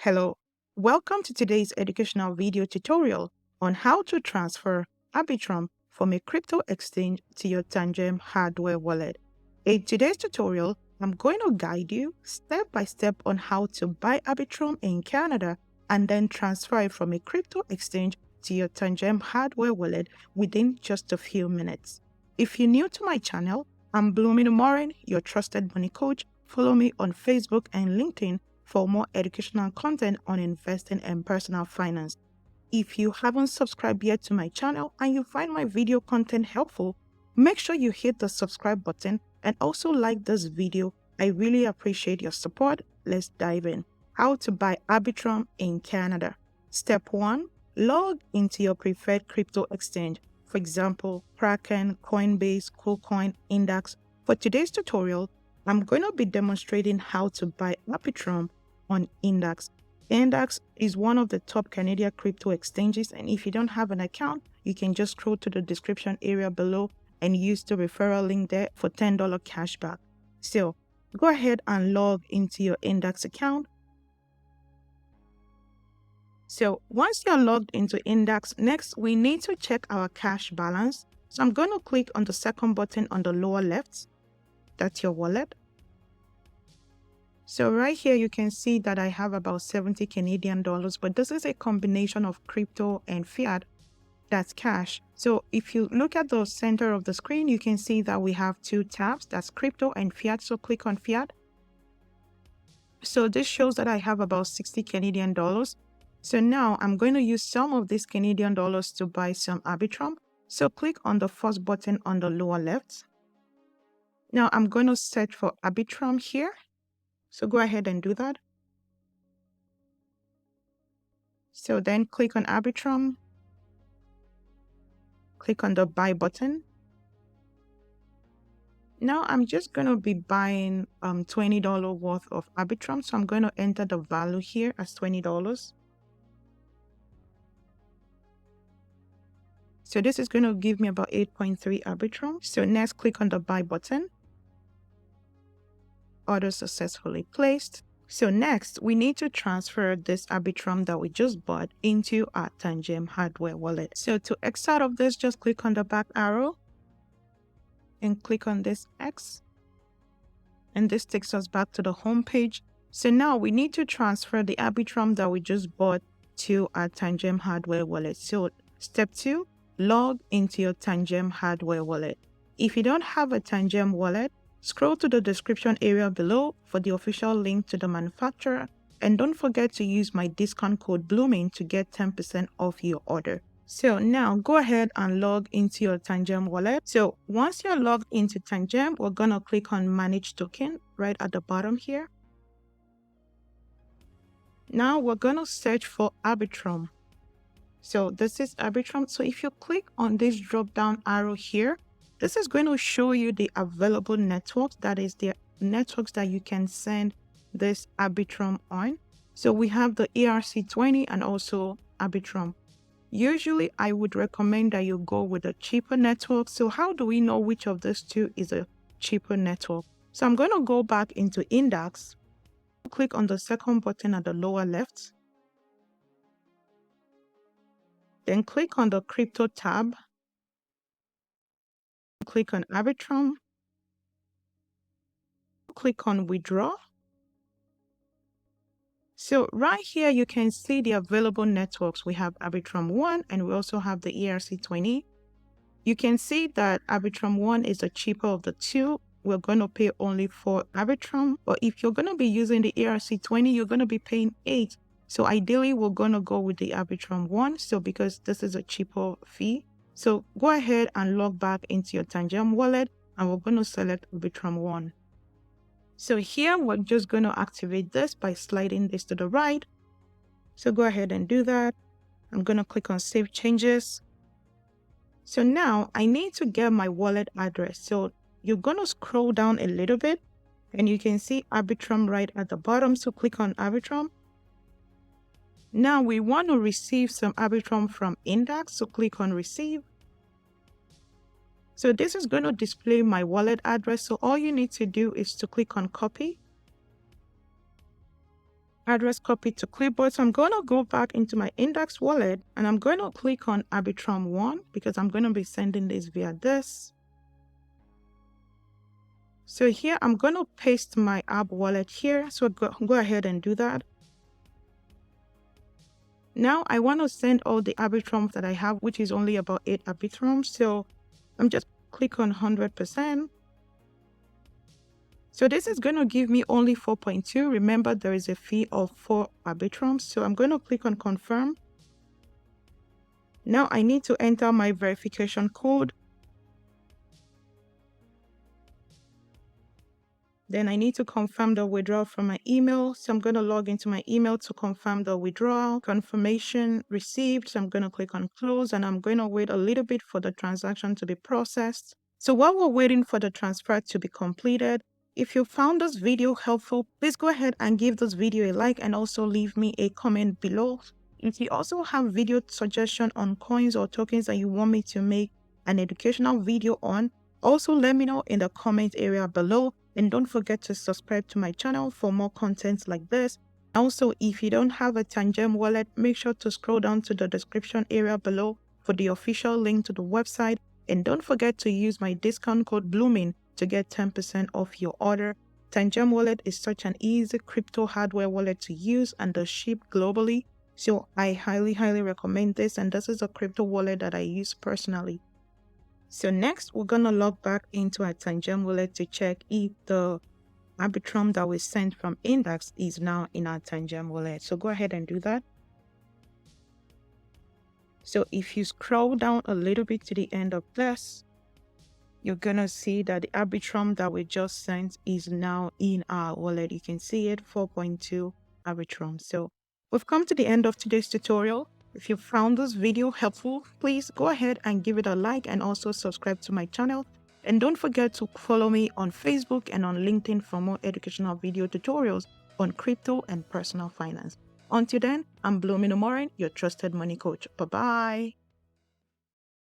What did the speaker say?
Hello, welcome to today's educational video tutorial on how to transfer Arbitrum from a crypto exchange to your Tangem hardware wallet. In today's tutorial, I'm going to guide you step by step on how to buy Arbitrum in Canada and then transfer it from a crypto exchange to your Tangem hardware wallet within just a few minutes. If you're new to my channel, I'm Blooming Morin, your trusted money coach. Follow me on Facebook and LinkedIn for more educational content on investing and personal finance. If you haven't subscribed yet to my channel and you find my video content helpful, make sure you hit the subscribe button and also like this video. I really appreciate your support. Let's dive in. How to buy Arbitrum in Canada. Step 1. Log into your preferred crypto exchange. For example, Kraken, Coinbase, KuCoin, NDAX. For today's tutorial, I'm going to be demonstrating how to buy Arbitrum on NDAX. NDAX is one of the top Canadian crypto exchanges, and if you don't have an account, you can just scroll to the description area below and use the referral link there for $10 cashback. So go ahead and log into your NDAX account. So once you're logged into NDAX, next we need to check our cash balance. So I'm going to click on the second button on the lower left. That's your wallet. So right here, you can see that I have about 70 Canadian dollars, but this is a combination of crypto and fiat. That's cash. So if you look at the center of the screen, you can see that we have two tabs. That's crypto and fiat. So click on fiat. So this shows that I have about 60 Canadian dollars. So now I'm going to use some of these Canadian dollars to buy some Arbitrum. So click on the first button on the lower left. Now I'm going to search for Arbitrum here. So go ahead and do that. So then click on Arbitrum. Click on the buy button. Now I'm just going to be buying $20 worth of Arbitrum. So I'm going to enter the value here as $20. So this is going to give me about 8.3 Arbitrum. So next click on the buy button. Order successfully placed. So next, we need to transfer this Arbitrum that we just bought into our Tangem hardware wallet. So to X out of this, just click on the back arrow and click on this X. And this takes us back to the home page. So now we need to transfer the Arbitrum that we just bought to our Tangem hardware wallet. So step 2, log into your Tangem hardware wallet. If you don't have a Tangem wallet, scroll to the description area below for the official link to the manufacturer, and don't forget to use my discount code Blooming to get 10% off your order. So now go ahead and log into your Tangem wallet. So once you're logged into Tangem, we're going to click on Manage Token right at the bottom here. Now we're going to search for Arbitrum. So this is Arbitrum. So if you click on this drop down arrow here, this is going to show you the available networks, that is the networks that you can send this Arbitrum on. So we have the ERC20 and also Arbitrum. Usually I would recommend that you go with a cheaper network. So how do we know which of these two is a cheaper network? So I'm going to go back into NDAX. Click on the second button at the lower left. Then click on the crypto tab. Click on Arbitrum. Click on withdraw. So right here, you can see the available networks. We have Arbitrum 1 and we also have the ERC20. You can see that Arbitrum 1 is the cheaper of the two. We're going to pay only for Arbitrum. But if you're going to be using the ERC20, you're going to be paying 8. So ideally, we're going to go with the Arbitrum 1. So because this is a cheaper fee. So go ahead and log back into your Tangem wallet and we're going to select Arbitrum 1. So here we're just going to activate this by sliding this to the right. So go ahead and do that. I'm going to click on Save Changes. So now I need to get my wallet address. So you're going to scroll down a little bit and you can see Arbitrum right at the bottom. So click on Arbitrum. Now we want to receive some Arbitrum from NDAX. So click on Receive. So this is going to display my wallet address. So all you need to do is to click on Copy. address copied to clipboard. So I'm going to go back into my NDAX wallet and I'm going to click on Arbitrum 1 because I'm going to be sending this via this. So here I'm going to paste my ARB wallet here. So go ahead and do that. Now I want to send all the Arbitrums that I have, which is only about 8 Arbitrums. So I'm just click on 100%. So this is going to give me only 4.2. Remember, there is a fee of 4 Arbitrums. So I'm going to click on confirm. Now I need to enter my verification code. Then I need to confirm the withdrawal from my email. So I'm going to log into my email to confirm the withdrawal. Confirmation received. So I'm going to click on close and I'm going to wait a little bit for the transaction to be processed. So while we're waiting for the transfer to be completed, if you found this video helpful, please go ahead and give this video a like and also leave me a comment below. If you also have video suggestion on coins or tokens that you want me to make an educational video on, also let me know in the comment area below. And don't forget to subscribe to my channel for more content like this. Also, if you don't have a Tangem wallet, make sure to scroll down to the description area below for the official link to the website. And don't forget to use my discount code Blooming to get 10% off your order. Tangem Wallet is such an easy crypto hardware wallet to use and is shipped globally. So I highly recommend this, and this is a crypto wallet that I use personally. So next, we're going to log back into our Tangem wallet to check if the Arbitrum that we sent from NDAX is now in our Tangem wallet. So go ahead and do that. So if you scroll down a little bit to the end of this, you're going to see that the Arbitrum that we just sent is now in our wallet. You can see it, 4.2 Arbitrum. So we've come to the end of today's tutorial. If you found this video helpful, please go ahead and give it a like and also subscribe to my channel. And don't forget to follow me on Facebook and on LinkedIn for more educational video tutorials on crypto and personal finance. Until then, I'm Blooming, your trusted money coach. Bye-bye.